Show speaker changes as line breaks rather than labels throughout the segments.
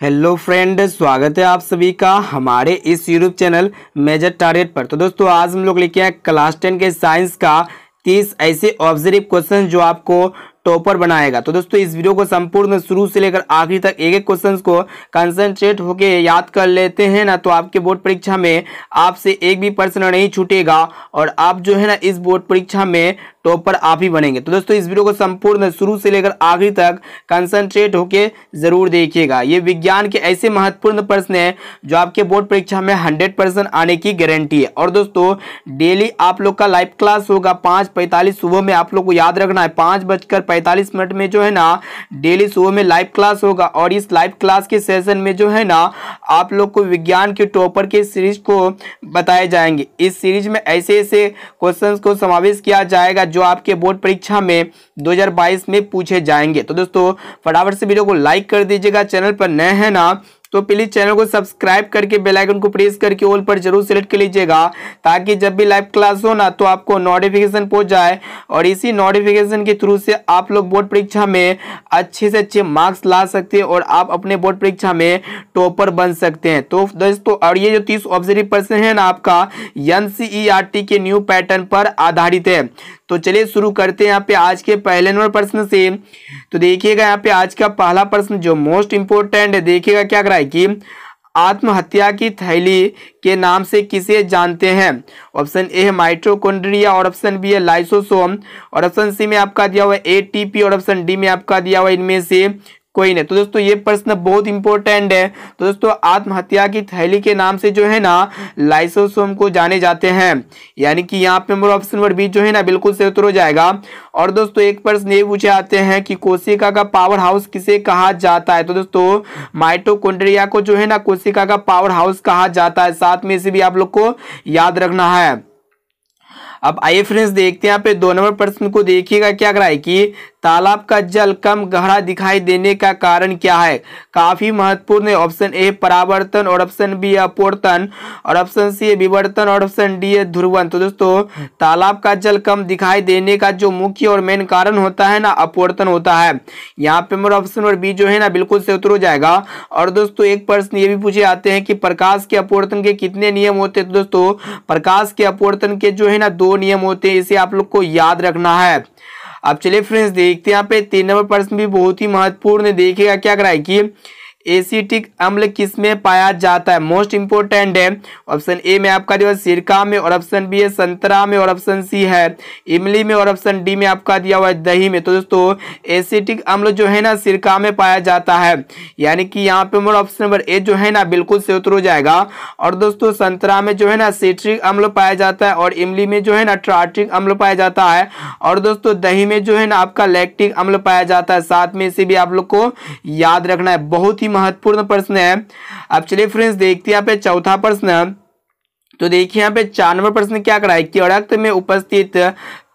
Hello friend, स्वागत है आप सभी का हमारे इस यूट्यूब चैनल मेजर टारगेट पर। तो दोस्तों आज हम लोग लेके आए क्लास 10 के साइंस का 30 ऐसे ऑब्जर्व क्वेश्चन जो आपको टॉपर बनाएगा। तो दोस्तों इस वीडियो को संपूर्ण शुरू से लेकर आखिरी तक एक एक क्वेश्चंस को कंसंट्रेट होके याद कर लेते हैं ना, तो आपके बोर्ड परीक्षा में आपसे एक भी प्रश्न नहीं छूटेगा और आप जो है ना इस बोर्ड परीक्षा में टॉपर आप ही बनेंगे। तो दोस्तों इस वीडियो को संपूर्ण शुरू से लेकर आखिरी तक कंसंट्रेट होके जरूर देखिएगा। ये विज्ञान के ऐसे महत्वपूर्ण प्रश्न हैं जो आपके बोर्ड परीक्षा में 100% आने की गारंटी है। और दोस्तों डेली आप लोग का लाइव क्लास होगा 5:45 सुबह में। आप लोग को याद रखना है 5:45 में जो है ना डेली सुबह में लाइव क्लास होगा। और इस लाइव क्लास के सेशन में जो है ना आप लोग को विज्ञान के टॉपर के सीरीज को बताए जाएंगे। इस सीरीज में ऐसे ऐसे क्वेश्चंस को समावेश किया जाएगा जो आपके बोर्ड परीक्षा में 2022 में पूछे जाएंगे। तो दोस्तों फटाफट से वीडियो को लाइक कर दीजिएगा। चैनल पर नए हैं ना तो प्लीज चैनल को सब्सक्राइब करके बेल आइकन को प्रेस करके ऑल पर जरूर सेलेक्ट कर लीजिएगा, ताकि जब भी लाइव क्लास हो ना तो आपको नोटिफिकेशन पहुंच जाए और इसी नोटिफिकेशन के थ्रू से आप लोग बोर्ड परीक्षा में अच्छे से अच्छे मार्क्स ला सकते हैं और आप अपने बोर्ड परीक्षा में टॉपर बन सकते हैं। तो दोस्तों और ये जो 30 ऑब्जर्व प्रश्न है ना आपका एनसीईआरटी के न्यू पैटर्न पर आधारित है। तो चलिए शुरू करते हैं यहाँ पे आज के पहले नंबर प्रश्न से। तो देखिएगा यहाँ पे आज का पहला प्रश्न जो मोस्ट इंपोर्टेंट है, देखिएगा क्या करा है कि आत्महत्या की थैली के नाम से किसे जानते हैं। ऑप्शन ए है माइटोकॉन्ड्रिया और ऑप्शन बी है लाइसोसोम और ऑप्शन सी में आपका दिया हुआ है एटीपी और ऑप्शन डी में आपका दिया हुआ है इनमें से कोई नहीं। तो दोस्तों ये प्रश्न बहुत इंपॉर्टेंट है। तो दोस्तों आत्महत्या की थैली के नाम से जो है ना लाइसोसोम को जाने जाते हैं, यानी कि यहाँ पे मेरा ऑप्शन नंबर बी जो है ना बिल्कुल सही उत्तर हो जाएगा। और दोस्तों एक प्रश्न ये पूछे आते हैं कि कोशिका का पावर हाउस किसे कहा जाता है। तो दोस्तों माइटोकॉन्ड्रिया को जो है ना कोशिका का पावर हाउस कहा जाता है। साथ में इसे भी आप लोग को याद रखना है। अब आइए फ्रेंड्स देखते हैं यहाँ पे 2 नंबर प्रश्न को। देखिएगा क्या करा है कि तालाब का जल कम गहरा दिखाई देने का कारण क्या है। काफी महत्वपूर्ण है। ऑप्शन ए परावर्तन और ऑप्शन बी अपवर्तन और ऑप्शन सी है विवर्तन और ऑप्शन डी है ध्रुवन। तो दोस्तों तालाब का जल कम दिखाई देने का जो मुख्य और मेन कारण होता है ना अपवर्तन होता है। यहाँ पे मेरा ऑप्शन नंबर बी जो है ना बिल्कुल से उत्तर हो जाएगा। और दोस्तों एक प्रश्न ये भी पूछे आते हैं कि प्रकाश के अपवर्तन के कितने नियम होते हैं। तो दोस्तों प्रकाश के अपवर्तन के जो है ना 2 नियम होते हैं, इसे आप लोग को याद रखना है। अब चलिए फ्रेंड्स देखते हैं यहाँ पे 3 नंबर प्रश्न भी बहुत ही महत्वपूर्ण है। देखिएगा क्या कराए कि एसिटिक अम्ल किसमें पाया जाता है। मोस्ट इंपोर्टेंट है। ऑप्शन ए में आपका दिया हुआ सिरका में और ऑप्शन बी है संतरा में और ऑप्शन सी है इमली में और ऑप्शन डी में आपका दिया हुआ है दही में। तो दोस्तों एसिटिक अम्ल जो है ना सिरका में पाया जाता है, यानी कि यहाँ पे मेरा ऑप्शन नंबर ए जो है ना बिल्कुल से उत्तर हो जाएगा। और दोस्तों संतरा में जो है ना सिट्रिक अम्ल पाया जाता है और इमली में जो है ना टार्ट्रिक अम्ल पाया जाता है और दोस्तों दही में जो है ना आपका लैक्टिक अम्ल पाया जाता है। साथ में इसे भी आप लोग को याद रखना है। बहुत ही महत्वपूर्ण प्रश्न है। अब चलिए फ्रेंड्स देखते हैं यहाँ पे चौथा प्रश्न। तो देखिए यहाँ पे 4 नंबर प्रश्न क्या करा है कि रक्त में उपस्थित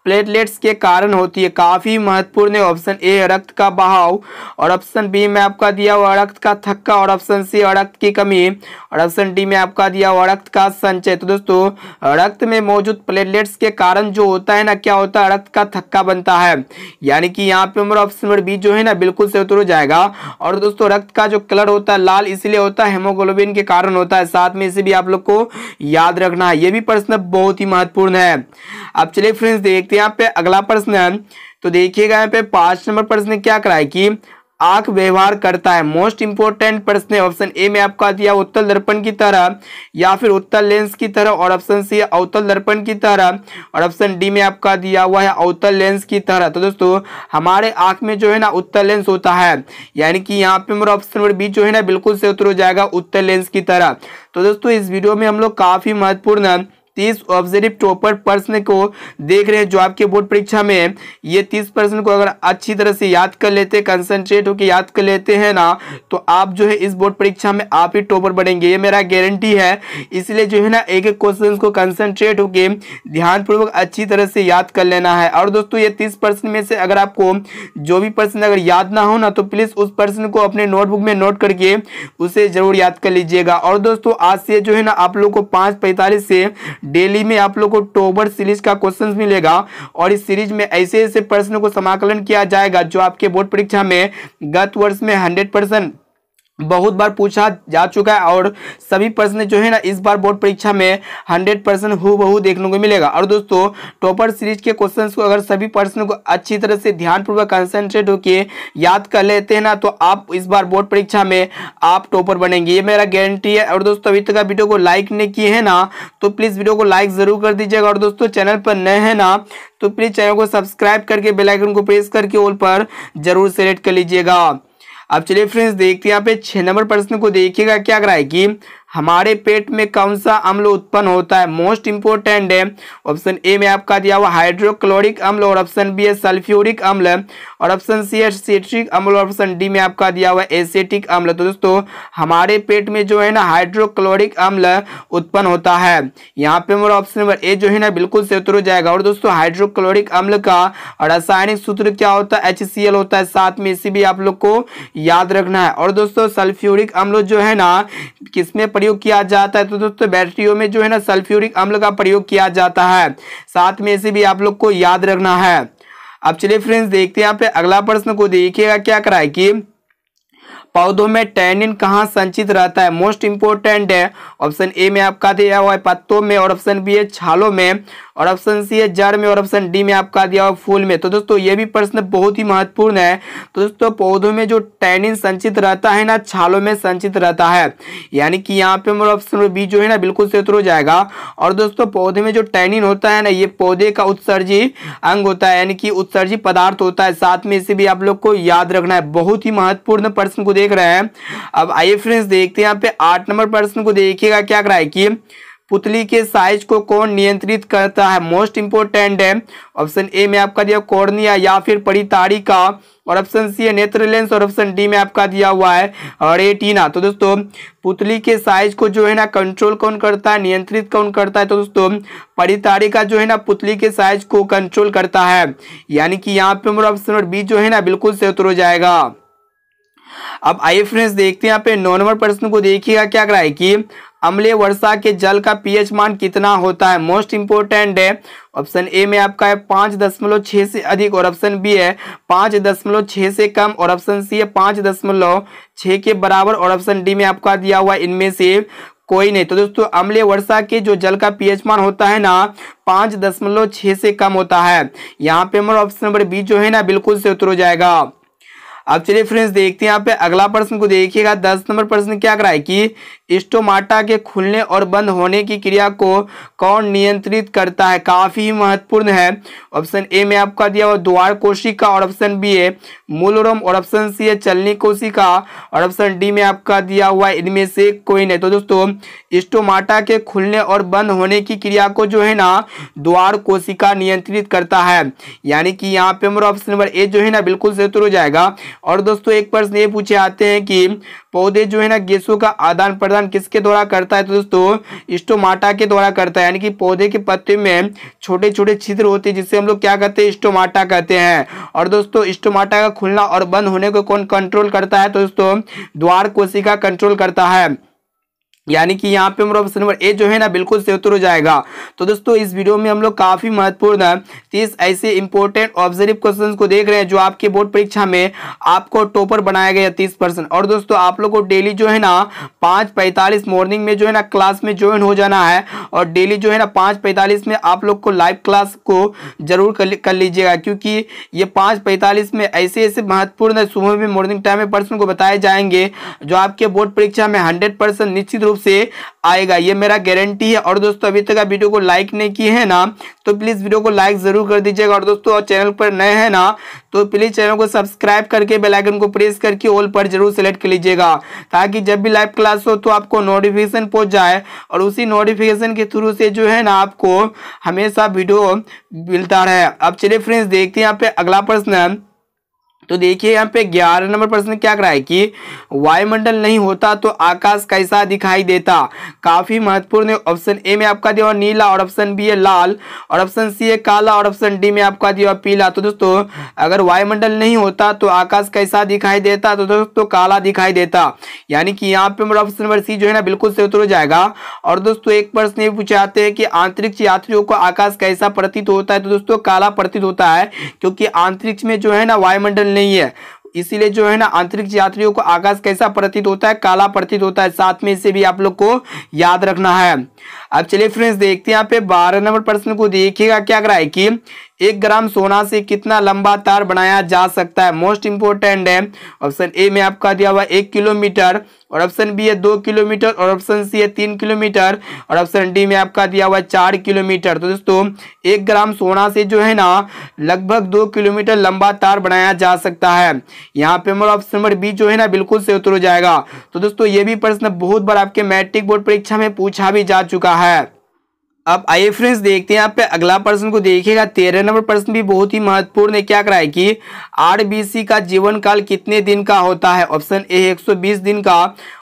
प्लेटलेट्स के कारण होती है। काफी महत्वपूर्ण है। ऑप्शन ए रक्त का बहाव और ऑप्शन बी में आपका दिया हुआ रक्त का थक्का और ऑप्शन सी रक्त की कमी और ऑप्शन डी में आपका दिया हुआ रक्त का संचय। तो दोस्तों रक्त में मौजूद प्लेटलेट्स के कारण जो होता है ना क्या होता है रक्त का थक्का बनता है, यानी कि यहाँ पे हमारा ऑप्शन नंबर बी जो है ना बिल्कुल से उत्तर हो जाएगा। और दोस्तों रक्त का जो कलर होता है लाल इसलिए होता है हेमोग्लोबिन के कारण होता है। साथ में इसे भी आप लोग को याद रखना है। ये भी प्रश्न बहुत ही महत्वपूर्ण है। अब चलिए फ्रेंड्स देखते हैं यहाँ पे अगला प्रश्न है। तो देखिएगा यहाँ पे 5 नंबर प्रश्न क्या कराए कि आंख व्यवहार करता है। मोस्ट इंपोर्टेंट प्रश्न है। ऑप्शन ए में आपका दिया उत्तल दर्पण की तरह या फिर उत्तल लेंस की तरह और ऑप्शन सी अवतल दर्पण की तरह और ऑप्शन डी में आपका दिया हुआ है अवतल लेंस की तरह। तो दोस्तों हमारे आंख में जो है ना उत्तल लेंस होता है, यानी कि यहाँ पे मेरा ऑप्शन नंबर बी जो है ना बिल्कुल से उत्तर हो जाएगा उत्तल लेंस की तरह। तो दोस्तों इस वीडियो में हम लोग काफी महत्वपूर्ण 30 ऑब्जर्व टॉपर प्रश्न को देख रहे हैं जो आपके बोर्ड परीक्षा में ये 30 प्रश्न को अगर अच्छी तरह से याद कर लेते, कंसंट्रेट होकर याद कर लेते हैं ना, तो आप जो है इस बोर्ड परीक्षा में आप ही टॉपर बनेंगे। ये मेरा गारंटी है। इसलिए जो है ना एक एक क्वेश्चन को कंसंट्रेट होकर ध्यानपूर्वक अच्छी तरह से याद कर लेना है। और दोस्तों ये 30 प्रश्न में से अगर आपको जो भी प्रश्न अगर याद ना हो ना तो प्लीज उस प्रश्न को अपने नोटबुक में नोट करके उसे जरूर याद कर लीजिएगा। और दोस्तों आज से जो है ना आप लोग को 5:45 से डेली में आप लोग को टॉपर सीरीज का क्वेश्चंस मिलेगा और इस सीरीज में ऐसे ऐसे प्रश्नों को समाकलन किया जाएगा जो आपके बोर्ड परीक्षा में गत वर्ष में 100% बहुत बार पूछा जा चुका है और सभी प्रश्न जो है ना इस बार बोर्ड परीक्षा में 100% हूबहू देखने को मिलेगा। और दोस्तों टॉपर सीरीज के क्वेश्चंस को अगर सभी प्रश्नों को अच्छी तरह से ध्यानपूर्वक कंसंट्रेट होकर याद कर लेते हैं ना तो आप इस बार बोर्ड परीक्षा में आप टॉपर बनेंगे, ये मेरा गारंटी है। और दोस्तों अभी तक आप वीडियो को लाइक नहीं किए हैं ना तो प्लीज़ वीडियो को लाइक ज़रूर कर दीजिएगा। और दोस्तों चैनल पर नए हैं ना तो प्लीज़ चैनल को सब्सक्राइब करके बेल आइकन को प्रेस करके ऑल पर जरूर सेलेक्ट कर लीजिएगा। अब चलिए फ्रेंड्स देखते हैं यहाँ पे 6 नंबर प्रश्न को देखिएगा क्या करा है कि हमारे पेट में कौन सा अम्ल उत्पन्न होता है। मोस्ट इंपोर्टेंट है। ऑप्शन ए में आपका दिया हुआ हाइड्रोक्लोरिक अम्ल और ऑप्शन बी है सल्फ्यूरिक अम्ल और ऑप्शन सी है सिट्रिक अम्ल और ऑप्शन डी में आपका दिया हुआ एसिटिक अम्ल। तो दोस्तों हमारे पेट में जो है ना हाइड्रोक्लोरिक अम्ल उत्पन्न होता है। यहाँ पे हमारा ऑप्शन नंबर ए जो है ना बिल्कुल से उत्तर हो जाएगा। और दोस्तों हाइड्रोक्लोरिक अम्ल का रासायनिक सूत्र क्या होता है, HCl होता है। साथ में इसी भी आप लोग को याद रखना है। और दोस्तों सल्फ्यूरिक अम्ल जो है ना किसमें प्रयोग किया जाता है, तो दोस्तों बैटरियों में जो है ना सल्फ्यूरिक अम्ल का प्रयोग किया जाता है। साथ में इसे भी आप लोग को याद रखना है। अब चलिए फ्रेंड्स देखते हैं यहाँ पे अगला प्रश्न को देखिएगा क्या कराए कि पौधों में टैनिन कहाँ संचित रहता है। मोस्ट इंपोर्टेंट है। ऑप्शन ए में आपका दिया हुआ है पत्तों में और ऑप्शन बी है छालों में और ऑप्शन सी है जड़ में और ऑप्शन डी में आपका दिया हुआ फूल में। तो दोस्तों ये भी प्रश्न बहुत ही महत्वपूर्ण है। तो दोस्तों पौधों में जो टैनिन संचित रहता है ना छालों में संचित रहता है, यानी कि यहाँ पे हमारा ऑप्शन बी जो है ना बिल्कुल से उत्तर हो जाएगा। और दोस्तों पौधे में जो टैनिन होता है ना ये पौधे का उत्सर्जी अंग होता है, यानी कि उत्सर्जी पदार्थ होता है। साथ में इसे भी आप लोग को याद रखना है। बहुत ही महत्वपूर्ण प्रश्न को देख रहे हैं। अब आइए फ्रेंड्स देखते हैं यहाँ पे 8 नंबर प्रश्न को देखिएगा क्या कराए कि पुतली के साइज को कौन नियंत्रित करता है। मोस्ट इंपोर्टेंट है। ऑप्शन ए में आपका दिया कॉर्निया या फिर परितारिका और ऑप्शन सी है नेत्र लेंस और ऑप्शन डी में आपका दिया हुआ है रेटिना। तो दोस्तों पुतली के साइज को जो है ना कंट्रोल कौन करता है, नियंत्रित कौन करता है, तो दोस्तों परितारिका जो है ना पुतली के साइज को कंट्रोल करता है। यानी कि यहाँ पे हमारा ऑप्शन नंबर बी जो है ना बिल्कुल से उत्तर हो जाएगा। अब आइए फ्रेंड्स देखते हैं यहाँ पे 9 नंबर प्रश्न को देखिएगा क्या करा है कि अम्लीय वर्षा के जल का पीएच मान कितना होता है। मोस्ट इंपोर्टेंट है। ऑप्शन ए में आपका है 5.6 से अधिक और ऑप्शन बी है 5.6 से कम और ऑप्शन सी है 5.6 के बराबर और ऑप्शन डी में आपका दिया हुआ इनमें से कोई नहीं। तो दोस्तों अम्लीय वर्षा के जो जल का पीएच मान होता है ना 5.6 से कम होता है। यहाँ पे हमारा ऑप्शन नंबर बी जो है ना बिल्कुल से उत्तर हो जाएगा। अब चलिए फ्रेंड्स देखते हैं यहाँ पे अगला प्रश्न को देखिएगा। 10 नंबर प्रश्न क्या कराए कि स्टोमाटा के खुलने और बंद होने की क्रिया को कौन नियंत्रित करता है। काफी महत्वपूर्ण है। ऑप्शन ए में आपका दिया हुआ द्वार कोशिका और ऑप्शन बी है मूलरोम और ऑप्शन सी है चलनी कोशिका और ऑप्शन डी में आपका दिया हुआ इनमें से कोई नहीं। तो दोस्तों स्टोमाटा के खुलने और बंद होने की क्रिया को जो है ना द्वार कोशिका नियंत्रित करता है। यानी कि यहाँ पे हमारा ऑप्शन नंबर ए जो है ना बिल्कुल से उत्तर हो जाएगा। और दोस्तों एक प्रश्न ये पूछे आते हैं कि पौधे जो है ना गैसों का आदान प्रदान किसके द्वारा करता है, तो दोस्तों स्टोमाटा के द्वारा करता है। यानी कि पौधे के पत्ते में छोटे छोटे छिद्र होते हैं जिससे हम लोग क्या कहते हैं स्टोमाटा कहते हैं। और दोस्तों स्टोमाटा का खुलना और बंद होने को कौन कंट्रोल करता है, तो दोस्तों द्वार कोशिका कंट्रोल करता है। यानी कि यहाँ पे हमारा ऑप्शन नंबर ए जो है ना बिल्कुल से उत्तर हो जाएगा। तो दोस्तों इस वीडियो में हम लोग काफी महत्वपूर्ण 30 ऐसे इंपॉर्टेंट ऑब्जर्व क्वेश्चंस को देख रहे हैं जो आपके बोर्ड परीक्षा में आपको टॉपर बनाया गया 30%। और दोस्तों आप लोग को डेली जो है ना 5:45 मॉर्निंग में जो है ना क्लास में ज्वाइन हो जाना है और डेली जो है ना 5:45 में आप लोग को लाइव क्लास को जरूर कर लीजिएगा, क्योंकि ये 5:45 में ऐसे ऐसे महत्वपूर्ण सुबह में मॉर्निंग टाइम में प्रश्न को बताए जाएंगे जो आपके बोर्ड परीक्षा में 100% निश्चित रूप से आएगा, ये मेरा गारंटी है। और दोस्तों अभी तक आप वीडियो को लाइक नहीं किए हैं ना तो प्लीज वीडियो को लाइक जरूर कर दीजिएगा। और दोस्तों चैनल पर नए हैं ना तो प्लीज चैनल को सब्सक्राइब करके बेल आइकन को प्रेस करके ऑल पर जरूर सेलेक्ट कर लीजिएगा, ताकि जब भी लाइव क्लास हो तो आपको नोटिफिकेशन पहुंच जाए और उसी नोटिफिकेशन के थ्रू से जो है ना आपको हमेशा वीडियो मिलता रहे। अब चलिए फ्रेंड्स देखते हैं यहाँ पे अगला प्रश्न। तो देखिए यहाँ पे 11 नंबर प्रश्न क्या करा है कि वायुमंडल नहीं होता तो आकाश कैसा दिखाई देता। काफी महत्वपूर्ण है। ऑप्शन ए में आपका दिया नीला और ऑप्शन बी है लाल और ऑप्शन सी है काला और ऑप्शन डी में आपका दिया पीला। तो दोस्तों अगर वायुमंडल नहीं होता तो आकाश कैसा दिखाई देता, तो दोस्तों काला दिखाई देता। यानी कि यहाँ पे मेरा ऑप्शन नंबर सी जो है ना बिल्कुल से उत्तर हो जाएगा। और दोस्तों एक प्रश्न ये पूछे आते हैं कि अंतरिक्ष यात्रियों को आकाश कैसा प्रतीत होता है, तो दोस्तों काला प्रतीत होता है, क्योंकि अंतरिक्ष में जो है ना वायुमंडल नहीं है। इसीलिए जो है ना अंतरिक्ष यात्रियों को आकाश कैसा प्रतीत होता है, काला प्रतीत होता है। साथ में इसे भी आप लोग को याद रखना है। अब चलिए फ्रेंड्स देखते हैं यहाँ पे 12 नंबर प्रश्न को देखिएगा क्या करा है कि 1 ग्राम सोना से कितना लंबा तार बनाया जा सकता है। मोस्ट इंपोर्टेंट है। ऑप्शन ए में आपका दिया हुआ 1 किलोमीटर, और ऑप्शन बी है 2 किलोमीटर, और ऑप्शन सी है 3 किलोमीटर, और ऑप्शन डी में आपका दिया हुआ 4 किलोमीटर। तो दोस्तों 1 ग्राम सोना से जो है ना लगभग 2 किलोमीटर लंबा तार बनाया जा सकता है। यहाँ पे हमारा ऑप्शन नंबर बी जो है ना बिल्कुल से उत्तर हो जाएगा। तो दोस्तों ये भी प्रश्न बहुत बार आपके मैट्रिक बोर्ड परीक्षा में पूछा भी जा चुका है। अब आइए फ्रेंड्स देखते हैं यहाँ पे अगला प्रश्न को देखिएगा। 13 नंबर प्रश्न भी बहुत ही महत्वपूर्ण है। क्या कराए कि आरबीसी का जीवन काल कितने दिन का होता है। ऑप्शन ए 120 दिन का,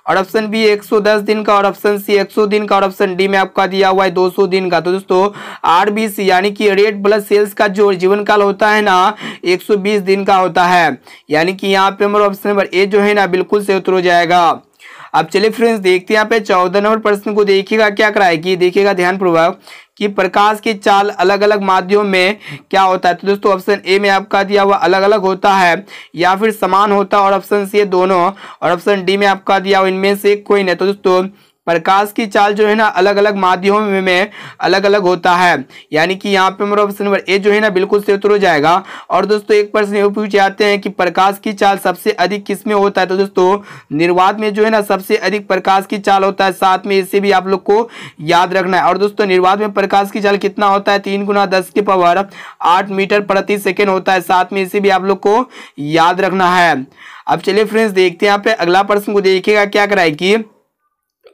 और ऑप्शन बी 110 दिन का, और ऑप्शन सी 100 दिन का, और ऑप्शन डी में आपका दिया हुआ है 200 दिन का। तो दोस्तों आरबीसी यानी कि रेड ब्लड सेल्स का जो जीवन काल होता है ना 120 दिन का होता है। यानी कि यहाँ पे हमारा ऑप्शन नंबर ए जो है ना बिल्कुल से उत्तर हो जाएगा। अब चलिए फ्रेंड्स देखते हैं यहाँ पे 14 नंबर प्रश्न को देखिएगा क्या कराए कि देखिएगा ध्यानपूर्वक कि प्रकाश की चाल अलग अलग माध्यम में क्या होता है। तो दोस्तों ऑप्शन ए में आपका दिया हुआ अलग अलग होता है या फिर समान होता है, और ऑप्शन सी दोनों, और ऑप्शन डी में आपका दिया हुआ इनमें से कोई नहीं। तो दोस्तों प्रकाश की चाल जो है ना अलग अलग माध्यमों में अलग अलग होता है। यानी कि यहाँ पे मेरा ऑप्शन नंबर ए जो है ना बिल्कुल से उत्तर हो जाएगा। और दोस्तों एक प्रश्न ये पूछ जाते हैं कि प्रकाश की चाल सबसे अधिक किस में होता है। तो दोस्तों निर्वात में जो है ना सबसे अधिक प्रकाश की चाल होता है। साथ में इससे भी आप लोग को याद रखना है। और दोस्तों निर्वात में प्रकाश की चाल कितना होता है, 3 × 10⁸ मीटर प्रति सेकेंड होता है। साथ में इसे भी आप लोग को याद रखना है। अब चलिए फ्रेंड्स देखते हैं यहाँ पे अगला प्रश्न को देखिएगा क्या कराए कि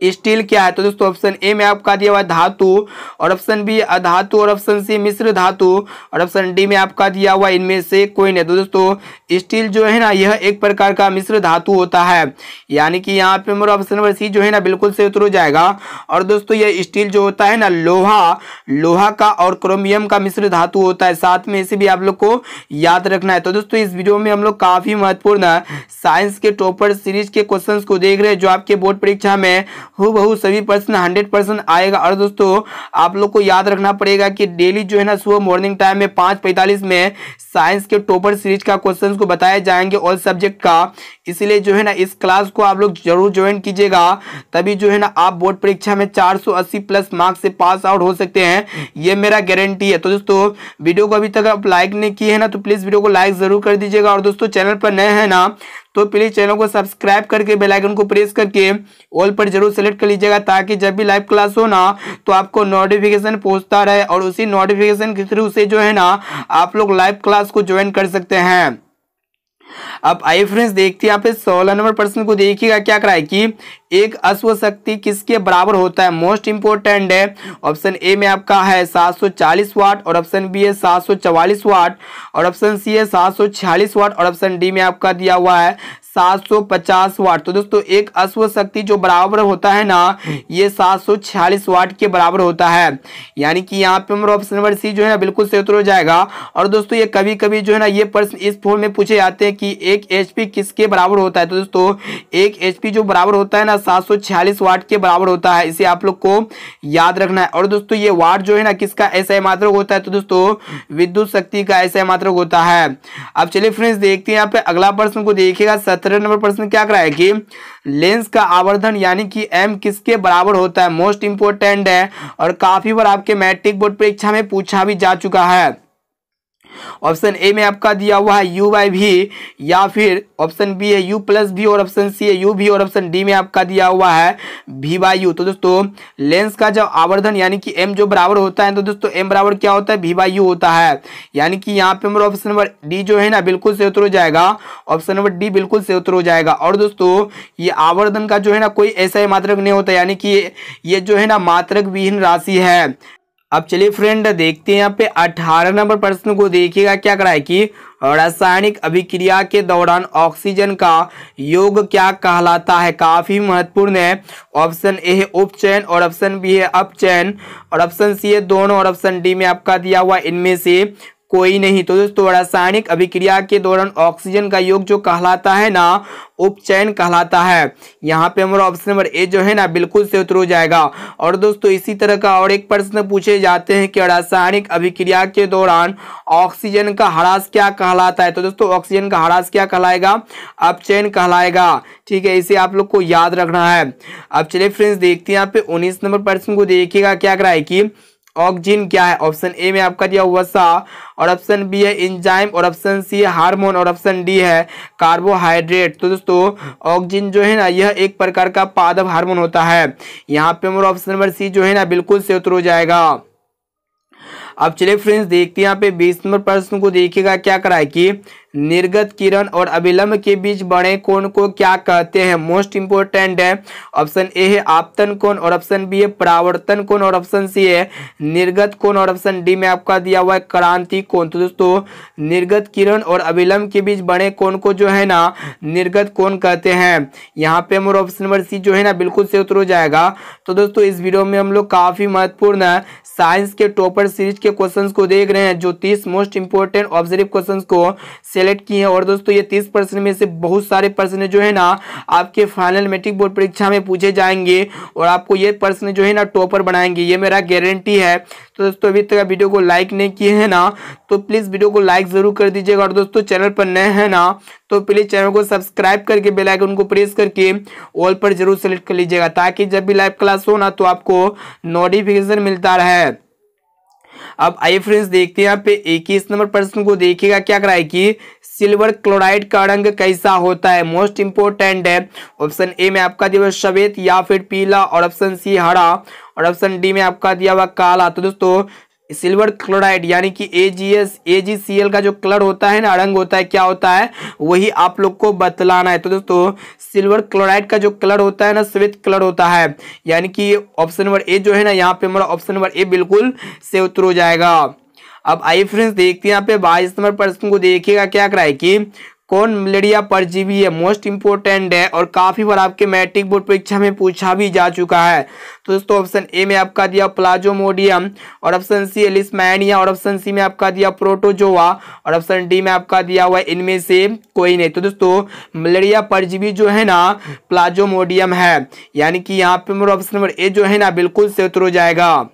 स्टील क्या है। तो दोस्तों ऑप्शन ए में आपका दिया हुआ धातु, और ऑप्शन बी अधातु, और ऑप्शन सी मिश्र धातु, और ऑप्शन डी में आपका दिया हुआ इनमें से कोई नहीं। तो दोस्तों स्टील जो है ना यह एक प्रकार का मिश्र धातु होता है। यानी कि यहाँ पे मेरा ऑप्शन नंबर सी जो है ना बिल्कुल से उत्तर हो जाएगा। और दोस्तों यह स्टील जो होता है ना लोहा का और क्रोमियम का मिश्र धातु होता है। साथ में इसे भी आप लोग को याद रखना है। तो दोस्तों इस वीडियो में हम लोग काफी महत्वपूर्ण साइंस के टॉपर सीरीज के क्वेश्चन को देख रहे हैं जो आपके बोर्ड परीक्षा में हूबहू सभी प्रश्न 100% आएगा। और दोस्तों आप लोग को याद रखना पड़ेगा कि डेली जो है ना सुबह मॉर्निंग टाइम में 5:45 में साइंस के टॉपर सीरीज का क्वेश्चंस को बताए जाएंगे ऑल सब्जेक्ट का। इसलिए जो है ना इस क्लास को आप लोग जरूर ज्वाइन कीजिएगा, तभी जो है ना आप बोर्ड परीक्षा में 480 प्लस मार्क्स से पास आउट हो सकते हैं, ये मेरा गारंटी है। तो दोस्तों वीडियो को अभी तक आप लाइक नहीं किए है ना तो प्लीज वीडियो को लाइक जरूर कर दीजिएगा। और दोस्तों चैनल पर नए हैं ना तो प्लीज चैनल को सब्सक्राइब करके बेल आइकन को प्रेस करके ऑल पर जरूर सेलेक्ट कर लीजिएगा, ताकि जब भी लाइव क्लास हो ना तो आपको नोटिफिकेशन पहुंचता रहे, और उसी नोटिफिकेशन के थ्रू से जो है ना आप लोग लाइव क्लास को ज्वाइन कर सकते हैं। अब आइए फ्रेंड्स देखते हैं यहाँ पे 16 नंबर प्रश्न को देखिएगा क्या कराए कि एक अश्व शक्ति किसके बराबर होता है। मोस्ट इंपोर्टेंट है। ऑप्शन ए में आपका है 740 वाट, और ऑप्शन बी है 744 वाट, और ऑप्शन सी है 746 वाट, और ऑप्शन डी में आपका दिया हुआ है 750 वाट। तो दोस्तों एक अश्व शक्ति जो बराबर होता है ना ये 746 वाट के बराबर होता है। यानी कि यहाँ पे हमारा ऑप्शन नंबर सी जो है ना बिल्कुल से उत्तर हो जाएगा। और दोस्तों ये कभी कभी जो है ना ये प्रश्न इस फॉर्म में पूछे जाते हैं कि 1 HP किसके बराबर होता है। तो दोस्तों 1 HP जो बराबर होता है ना 746 वाट के बराबर होता है, इसे आप लोग को याद रखना है। और दोस्तों ये वाट जो है ना किसका SI मात्रक होता है। तो दोस्तों विद्युत शक्ति का SI मात्रक होता है। अब चलिए फ्रेंड्स देखते हैं यहाँ पे अगला प्रश्न को देखिएगा। 17 नंबर प्रश्न क्या कराया कि लेंस का आवर्धन यानी कि m किसके बराबर होता है। मोस्ट इंपोर्टेंट है और काफी बार आपके मैट्रिक बोर्ड परीक्षा में पूछा भी जा चुका है। ऑप्शन ए में आपका दिया हुआ है U/V, या फिर ऑप्शन बी है U+V, और ऑप्शन सी है UV, और ऑप्शन डी में आपका दिया हुआ है V/U। तो दोस्तों लेंस का जब आवर्धन यानी कि m जो बराबर होता है तो दोस्तों m बराबर क्या होता है V/U होता है। यानी कि यहाँ पे मेरा ऑप्शन नंबर डी जो है ना बिल्कुल से उत्तर हो जाएगा। ऑप्शन नंबर डी बिल्कुल से उत्तर हो जाएगा। और दोस्तों ये आवर्धन का जो है ना कोई ऐसा ही मात्रक नहीं होता, यानी कि ये जो है ना मात्रक विहीन राशि है। अब चलिए फ्रेंड देखते हैं यहाँ पे 18 नंबर प्रश्न को देखिएगा क्या कराए कि रासायनिक अभिक्रिया के दौरान ऑक्सीजन का योग क्या कहलाता है। काफी महत्वपूर्ण है। ऑप्शन ए है उपचयन, और ऑप्शन बी है अपचयन, और ऑप्शन सी है दोनों, और ऑप्शन डी में आपका दिया हुआ इनमें से कोई नहीं। तो दोस्तों रासायनिक अभिक्रिया के दौरान ऑक्सीजन का योग जो कहलाता है ना उपचयन कहलाता है। यहाँ पे हमारा ऑप्शन नंबर ए जो है ना बिल्कुल से उत्तर हो जाएगा। और दोस्तों इसी तरह का और एक प्रश्न पूछे जाते हैं कि रासायनिक अभिक्रिया के दौरान ऑक्सीजन का ह्रास क्या कहलाता है। तो दोस्तों ऑक्सीजन का ह्रास क्या कहलाएगा, अपचयन कहलाएगा। ठीक है, इसे आप लोग को याद रखना है। अब चलिए फ्रेंड्स देखते हैं यहाँ पे 19 नंबर प्रश्न को देखिएगा क्या कराए कि ऑक्सीजन क्या है। ऑप्शन ए में आपका दिया वसा, और ऑप्शन बी है एंजाइम, और ऑप्शन सी है हार्मोन, और ऑप्शन डी है कार्बोहाइड्रेट। तो दोस्तों ऑक्सीजन जो है ना यह एक प्रकार का पादप हार्मोन होता है। यहाँ पे हमारा ऑप्शन नंबर सी जो है ना बिल्कुल से उत्तर हो जाएगा। अब चलिए फ्रेंड्स देखते हैं यहाँ पे 20 नंबर प्रश्न को देखिएगा क्या कराए कि निर्गत किरण और अभिलंब के बीच बड़े कोण को क्या कहते हैं। मोस्ट इंपोर्टेंट है। ऑप्शन ए है आपतन कोण, और ऑप्शन बी है परावर्तन कोण, और ऑप्शन सी है निर्गत कोण, और ऑप्शन डी में आपका दिया हुआ है क्रांति कोण। तो दोस्तों निर्गत किरण और अभिलंब के बीच बड़े कोण को जो है ना निर्गत कोण कहते हैं। यहाँ पे हमारा ऑप्शन नंबर सी जो है ना बिल्कुल से उत्तर हो जाएगा। तो दोस्तों इस वीडियो में हम लोग काफी महत्वपूर्ण साइंस के टॉपर सीरीज के क्वेश्चंस को देख रहे हैं, जो 30 मोस्ट इंपोर्टेंट ऑब्जर्व क्वेश्चंस को सेलेक्ट किए हैं। और दोस्तों ये 30 प्रश्न में से बहुत सारे प्रश्न जो है ना आपके फाइनल मैट्रिक बोर्ड परीक्षा में पूछे जाएंगे, और आपको ये प्रश्न जो है ना टॉपर बनाएंगे, ये मेरा गारंटी है। तो दोस्तों अभी तक वीडियो को लाइक नहीं किए हैं ना तो प्लीज वीडियो को लाइक जरूर कर दीजिएगा। और दोस्तों चैनल पर नए हैं ना तो प्लीज चैनल को सब्सक्राइब करके बेल आइकन को प्रेस करके ऑल पर जरूर सेलेक्ट कर लीजिएगा, ताकि जब भी लाइव क्लास हो ना तो आपको नोटिफिकेशन मिलता रहे। अब आइए फ्रेंड्स देखते हैं यहाँ पे 21 नंबर प्रश्न को देखिएगा क्या कराए कि सिल्वर क्लोराइड का रंग कैसा होता है। मोस्ट इंपोर्टेंट है। ऑप्शन ए में आपका दिया हुआ श्वेत या फिर पीला, और ऑप्शन सी हरा, और ऑप्शन डी में आपका दिया हुआ काला। तो दोस्तों सिल्वर क्लोराइड यानी कि AgCl का जो कलर होता है ना, रंग होता है, क्या होता है वही आप लोग को बतलाना है। तो दोस्तों सिल्वर क्लोराइड का जो कलर होता है ना श्वेत कलर होता है, यानी कि ऑप्शन नंबर ए जो है ना यहाँ पे हमारा ऑप्शन नंबर ए बिल्कुल से उत्तर हो जाएगा। अब आइए फ्रेंड्स देखते हैं यहाँ पे 22 नंबर प्रश्न को देखिएगा क्या कराए कि कौन मलेरिया परजीवी है। मोस्ट इंपोर्टेंट है और काफी बार आपके मैट्रिक बोर्ड परीक्षा में पूछा भी जा चुका है। तो दोस्तों ऑप्शन ए में आपका दिया प्लाज्मोडियम, और ऑप्शन सी लिस्मैनिया, और ऑप्शन सी में आपका दिया प्रोटोजोआ, और ऑप्शन डी में आपका दिया हुआ इनमें से कोई नहीं। तो दोस्तों मलेरिया परजीवी जो है ना प्लाज्मोडियम है, यानी कि यहाँ पे मेरा ऑप्शन नंबर ए जो है ना बिल्कुल से उत्तर हो जाएगा।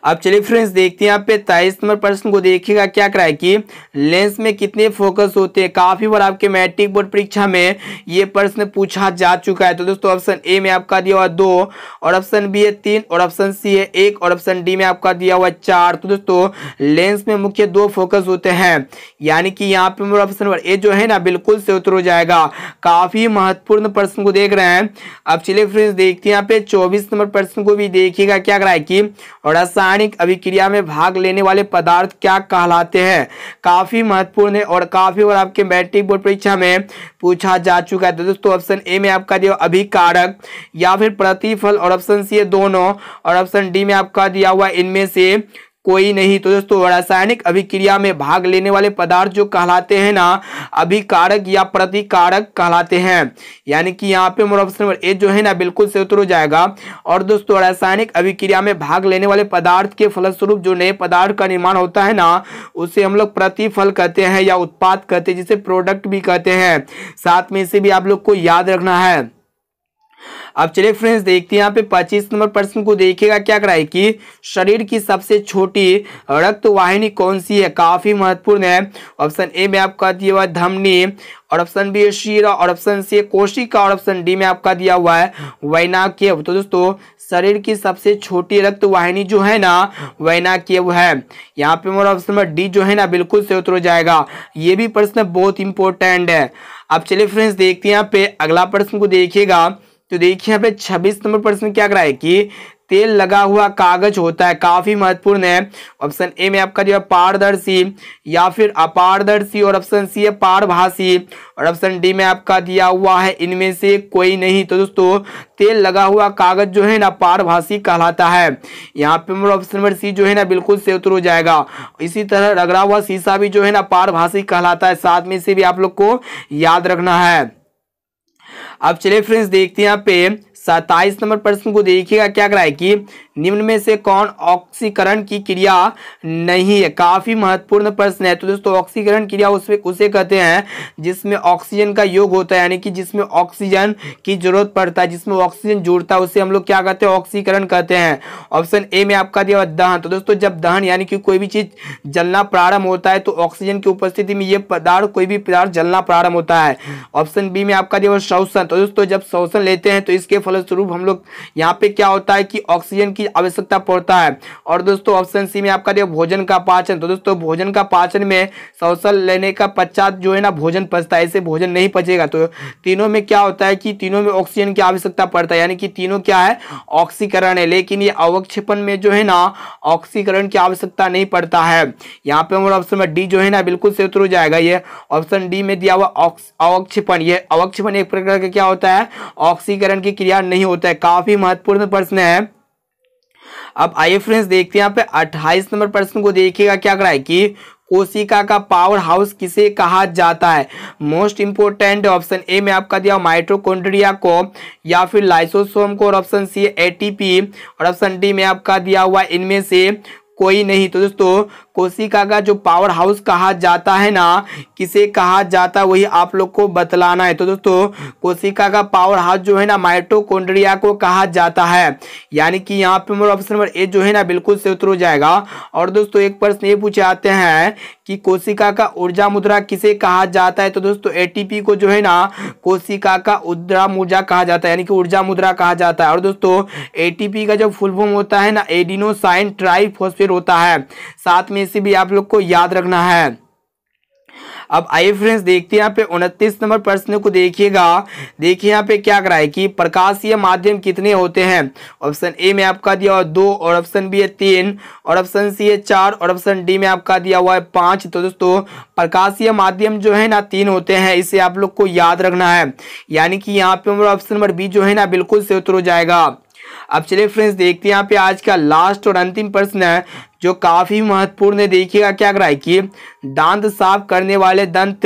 अब चलिए फ्रेंड्स देखते हैं यहाँ पे 23 नंबर प्रश्न को देखिएगा क्या कराए कि लेंस में कितने फोकस होते हैं। काफी बार आपके मैट्रिक बोर्ड परीक्षा में ये प्रश्न पूछा जा चुका है। तो दोस्तों ऑप्शन ए में आपका दिया हुआ 2, और ऑप्शन बी है 3, और ऑप्शन सी है 1, और ऑप्शन डी में आपका दिया हुआ 4। तो दोस्तों लेंस में मुख्य 2 फोकस होते हैं, यानी कि यहाँ पे मेरा ऑप्शन नंबर ए जो है ना बिल्कुल से उत्तर हो जाएगा। काफी महत्वपूर्ण प्रश्न को देख रहे हैं। अब चलिए फ्रेंड्स देखते हैं यहाँ पे 24 नंबर प्रश्न को भी देखिएगा क्या कराए कि रासायनिक अभिक्रिया में भाग लेने वाले पदार्थ क्या कहलाते हैं। काफी महत्वपूर्ण है और काफी बार आपके मैट्रिक बोर्ड परीक्षा में पूछा जा चुका है। तो दोस्तों ऑप्शन ए में आपका दिया अभिकारक या फिर प्रतिफल, और ऑप्शन सी है दोनों, और ऑप्शन डी में आपका दिया हुआ इनमें से कोई नहीं। तो दोस्तों रासायनिक अभिक्रिया में भाग लेने वाले पदार्थ जो कहलाते हैं ना अभिकारक या प्रतिकारक कहलाते हैं, यानी कि यहाँ पे मेरा ऑप्शन नंबर ए जो है ना बिल्कुल से उत्तर हो जाएगा। और दोस्तों रासायनिक अभिक्रिया में भाग लेने वाले पदार्थ के फलस्वरूप जो नए पदार्थ का निर्माण होता है ना उसे हम लोग प्रतिफल कहते हैं या उत्पाद कहते हैं, जिसे प्रोडक्ट भी कहते हैं। साथ में इसे भी आप लोग को याद रखना है। अब चलिए फ्रेंड्स देखते हैं यहाँ पे 25 नंबर प्रश्न को देखिएगा क्या कराए कि शरीर की सबसे छोटी रक्त वाहिनी कौन सी है। काफी महत्वपूर्ण है। ऑप्शन ए में आपका दिया हुआ है धमनी, और ऑप्शन बी है शिरा, और ऑप्शन सी है कोशिका, और ऑप्शन डी में आपका दिया हुआ है वैनाक्य। तो दोस्तों शरीर की सबसे छोटी रक्त वाहिनी जो है ना वैनाक्य है। यहाँ पे मेरा ऑप्शन नंबर डी जो है ना बिल्कुल से उत्तर हो जाएगा। ये भी प्रश्न बहुत इंपॉर्टेंट है। अब चलिए फ्रेंड्स देखते हैं यहाँ पे अगला प्रश्न को देखिएगा। तो देखिए यहाँ पे 26 नंबर प्रश्न क्या कराए कि तेल लगा हुआ कागज होता है। काफी महत्वपूर्ण है। ऑप्शन ए में आपका दिया पारदर्शी या फिर अपारदर्शी, और ऑप्शन सी है पारभासी, और ऑप्शन डी में आपका दिया हुआ है इनमें से कोई नहीं। तो दोस्तों तेल लगा हुआ कागज जो है ना पारभासी कहलाता है। यहाँ पे मेरा ऑप्शन नंबर सी जो है ना बिल्कुल से उत्तर हो जाएगा। इसी तरह रगड़ा हुआ शीशा भी जो है ना पारभासी कहलाता है। साथ में से भी आप लोग को याद रखना है। अब चलिए फ्रेंड्स देखते हैं यहाँ पे 27 नंबर प्रश्न को देखिएगा, क्या करा है कि निम्न में से कौन ऑक्सीकरण की क्रिया नहीं है। काफी महत्वपूर्ण प्रश्न है। तो दोस्तों ऑक्सीकरण क्रिया उसे कहते हैं जिसमें ऑक्सीजन का योग होता है, यानी कि जिसमें ऑक्सीजन की जरूरत पड़ता है, जिसमें ऑक्सीजन जुड़ता है, उसे हम लोग क्या कहते हैं, ऑक्सीकरण कहते हैं। ऑप्शन ए में आपका दिया हुआ दहन। तो दोस्तों जब दहन यानी कि कोई भी चीज जलना प्रारंभ होता है तो ऑक्सीजन की उपस्थिति में ये पदार्थ, कोई भी पदार्थ जलना प्रारंभ होता है। ऑप्शन बी में आपका दिया हुआ श्वसन। तो दोस्तों जब श्वसन लेते हैं तो इसके फलस्वरूप हम लोग यहाँ पे क्या होता है कि ऑक्सीजन की आवश्यकता पड़ता है। और दोस्तों ऑप्शन सी में आपका दिया भोजन का पाचन। तो दोस्तों भोजन का पाचन में श्वसन लेने का पश्चात जो है ना भोजन पचता है, ऐसे भोजन नहीं पचेगा। तो तीनों में क्या होता है कि तीनों में ऑक्सीजन की आवश्यकता पड़ता है, यानी कि तीनों क्या है, ऑक्सीकरण है। लेकिन ये अवक्षेपण में जो है ना ऑक्सीकरण की आवश्यकता नहीं पड़ता है। यहाँ पे हमारा ऑप्शन में डी जो है ना बिल्कुल से उत्तर हो जाएगा। ये ऑप्शन डी में दिया हुआ अवक्षेपण, ये अवक्षेपण एक प्रकार का क्या होता है, ऑक्सीकरण की क्रिया नहीं होता है। काफी महत्वपूर्ण प्रश्न है। अब आइए फ्रेंड्स देखते हैं यहाँ पे 28 नंबर प्रश्न को देखिएगा, क्या करा है कि कोशिका का पावर हाउस किसे कहा जाता है। मोस्ट इंपोर्टेंट ऑप्शन ए में आपका दिया माइटोकॉन्ड्रिया को या फिर लाइसोसोम को, और ऑप्शन सी एटीपी, और ऑप्शन डी में आपका दिया हुआ इनमें से कोई नहीं। तो दोस्तों कोशिका का जो पावर हाउस कहा जाता है ना, किसे कहा जाता है वही आप लोग को बतलाना है। तो दोस्तों कोशिका का पावर हाउस जो है ना माइटोकॉन्ड्रिया को कहा जाता है, यानी कि यहाँ पे मेरा ऑप्शन नंबर ए जो है ना बिल्कुल से उत्तर हो जाएगा। और दोस्तों एक प्रश्न ये पूछे जाते हैं कि कोशिका का ऊर्जा मुद्रा किसे कहा जाता है। तो दोस्तों एटीपी को जो है ना कोशिका का ऊर्जा मुद्रा कहा जाता है, यानी कि ऊर्जा मुद्रा कहा जाता है। और दोस्तों एटीपी का जो फुल फॉर्म होता है ना एडिनोसाइन ट्राइफॉस्फेट होता है। साथ में इसे भी आप लोग को याद रखना है। अब आइए फ्रेंड्स देखते हैं यहाँ पे 29 नंबर प्रश्न को देखिएगा। देखिए यहाँ पे क्या करा है कि प्रकाशीय माध्यम कितने होते हैं। ऑप्शन ए में आपका दिया हुआ 2, और ऑप्शन बी है 3, और ऑप्शन सी है 4, और ऑप्शन डी में आपका दिया हुआ है 5। तो दोस्तों प्रकाशीय माध्यम जो है ना 3 होते हैं, इसे आप लोग को याद रखना है, यानी कि यहाँ पे हमारा ऑप्शन नंबर बी जो है ना बिल्कुल से उत्तर हो जाएगा। अब चलिए फ्रेंड्स देखते हैं यहाँ पे आज का लास्ट और अंतिम प्रश्न है जो काफी महत्वपूर्ण है। देखिएगा क्या करा है कि दांत साफ करने वाले दंत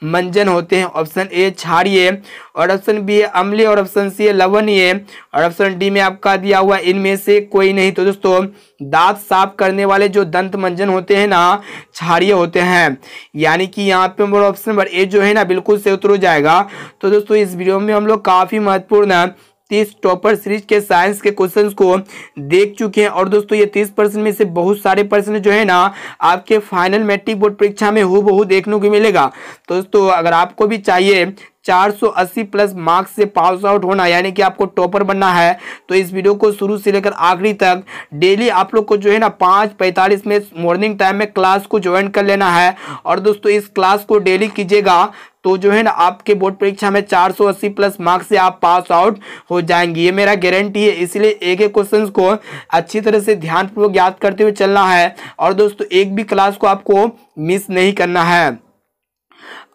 मंजन होते हैं। ऑप्शन ए क्षारीय, और ऑप्शन बी है अम्लीय, और ऑप्शन सी है लवणीय, और ऑप्शन डी में आपका दिया हुआ इनमें से कोई नहीं। तो दोस्तों दांत साफ करने वाले जो दंत मंजन होते हैं ना क्षारीय होते हैं, यानी कि यहाँ पे हमारा ऑप्शन नंबर ए जो है ना बिल्कुल से उत्तर हो जाएगा। तो दोस्तों इस वीडियो में हम लोग काफी महत्वपूर्ण 30 टॉपर सीरीज के साइंस के क्वेश्चंस को देख चुके हैं। और दोस्तों ये 30% में से बहुत सारे प्रश्न जो है ना आपके फाइनल मैट्रिक बोर्ड परीक्षा में हूबहू देखने को मिलेगा। तो दोस्तों अगर आपको भी चाहिए 480 प्लस मार्क्स से पास आउट होना, यानी कि आपको टॉपर बनना है, तो इस वीडियो को शुरू से लेकर आखिरी तक डेली आप लोग को जो है ना 5:45 में मॉर्निंग टाइम में क्लास को ज्वाइन कर लेना है। और दोस्तों इस क्लास को डेली कीजिएगा तो जो है ना आपके बोर्ड परीक्षा में 480 प्लस मार्क्स से आप पास आउट हो जाएंगे, ये मेरा गारंटी है। इसलिए एक एक क्वेश्चंस को अच्छी तरह से ध्यानपूर्वक याद करते हुए चलना है, और दोस्तों एक भी क्लास को आपको मिस नहीं करना है।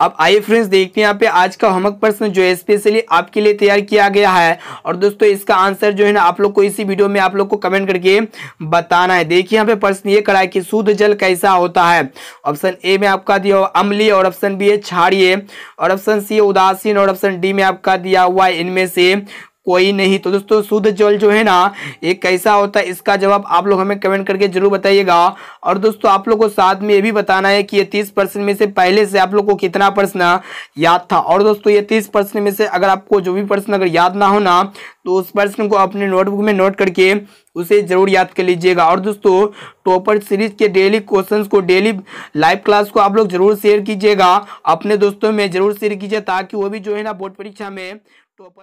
अब आइए फ्रेंड्स देखते हैं यहाँ पे आज का होमवर्क प्रश्न जो स्पेशली आपके लिए तैयार किया गया है। और दोस्तों इसका आंसर जो है ना आप लोग को इसी वीडियो में आप लोग को कमेंट करके बताना है। देखिए यहाँ पे प्रश्न ये करा है कि शुद्ध जल कैसा होता है। ऑप्शन ए में आपका दिया हुआ अम्लीय, और ऑप्शन बी है क्षारीय, और ऑप्शन सी है उदासीन, और ऑप्शन डी में आपका दिया हुआ है इनमें से कोई नहीं। तो दोस्तों शुद्ध जल जो है ना ये कैसा होता है, इसका जवाब आप लोग हमें कमेंट करके जरूर बताइएगा। और दोस्तों आप लोग को साथ में ये भी बताना है कि ये 30% में से पहले से आप लोग को कितना प्रश्न याद था। और दोस्तों ये 30% में से अगर आपको जो भी प्रश्न अगर याद ना हो ना तो उस प्रश्न को अपने नोटबुक में नोट करके उसे जरूर याद कर लीजिएगा। और दोस्तों टॉपर सीरीज के डेली क्वेश्चंस को, डेली लाइव क्लास को आप लोग जरूर शेयर कीजिएगा, अपने दोस्तों में जरूर शेयर कीजिए ताकि वो भी जो है ना बोर्ड परीक्षा में टॉपर